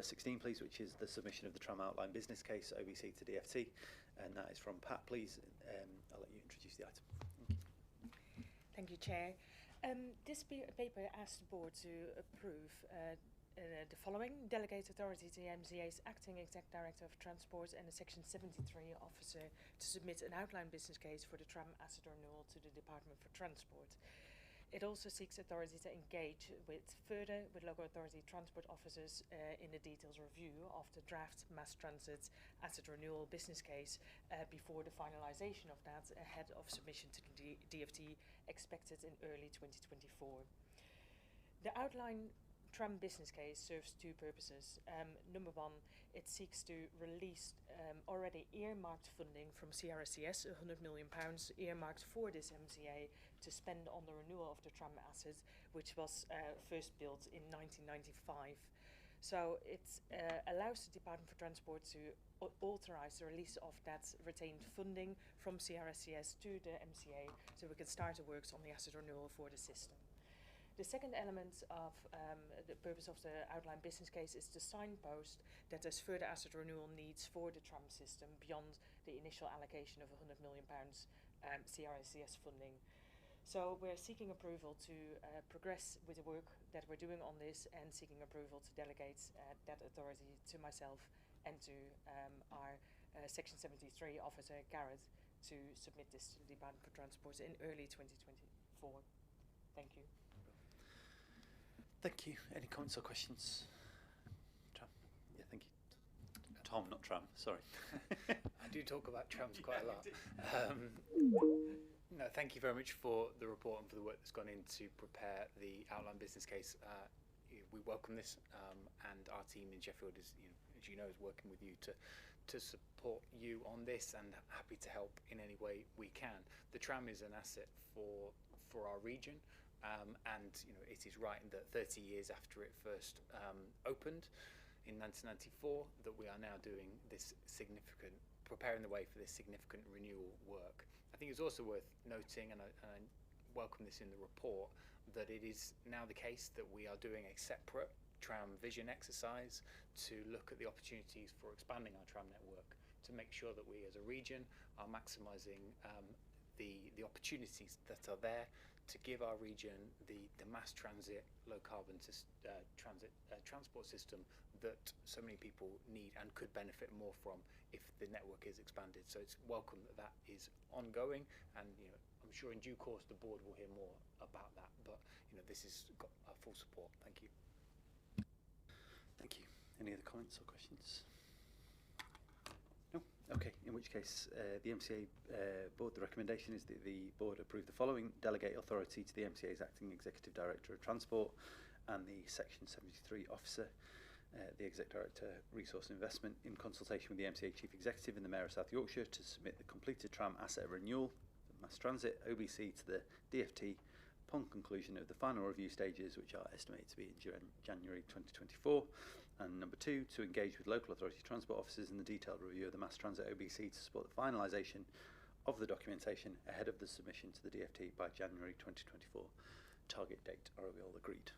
16, please, which is the submission of the tram outline business case, OBC to DFT, and that is from Pat, please. I'll let you introduce the item. Thank you, Chair. This paper asks the Board to approve the following: delegate authority to the MCA's Acting Exec Director of Transport and a Section 73 officer to submit an outline business case for the tram asset renewal to the Department for Transport. It also seeks authority to engage further with local authority transport officers in the details review of the draft mass transit asset renewal business case before the finalisation of that ahead of submission to the DFT expected in early 2024. The outline tram business case serves two purposes. Number one, it seeks to release already earmarked funding from CRSCS, £100 million earmarked for this MCA to spend on the renewal of the tram asset, which was first built in 1995. So it allows the Department for Transport to authorise the release of that retained funding from CRSCS to the MCA so we can start the works on the asset renewal for the system. The second element of the purpose of the outline business case is to signpost that there's further asset renewal needs for the tram system beyond the initial allocation of £100 million CRSCS funding. So we're seeking approval to progress with the work that we're doing on this and seeking approval to delegate that authority to myself and to our Section 73 officer, Garrett, to submit this to the Department for Transport in early 2024. Thank you. Thank you. Any comments or questions? Tram? Yeah, thank you. Tom, not tram, sorry. I do talk about trams quite a lot. No, thank you very much for the report and for the work that's gone in to prepare the outline business case. We welcome this, and our team in Sheffield is, as you know, is working with you to support you on this, and happy to help in any way we can. The tram is an asset for our region. And it is right that 30 years after it first opened in 1994 that we are now doing this preparing the way for this significant renewal work. I think it's also worth noting, and I welcome this in the report, that it is now the case that we are doing a separate tram vision exercise to look at the opportunities for expanding our tram network, to make sure that we as a region are maximising the opportunities that are there to give our region the mass transit, low carbon transport system that so many people need and could benefit more from if the network is expanded. So it's welcome that is ongoing, and I'm sure in due course the Board will hear more about that. But this has got our full support. Thank you. Thank you. Any other comments or questions? No? Okay, in which case the MCA Board, the recommendation is that the Board approve the following: delegate authority to the MCA's Acting Executive Director of Transport and the Section 73 officer, the Exec Director Resource and Investment, in consultation with the MCA Chief Executive and the Mayor of South Yorkshire, to submit the completed tram asset renewal, mass transit, OBC, to the DFT upon conclusion of the final review stages, which are estimated to be in January 2024. And number two, to engage with local authority transport officers in the detailed review of the mass transit OBC to support the finalisation of the documentation ahead of the submission to the DFT by January 2024. Target date, are we all agreed?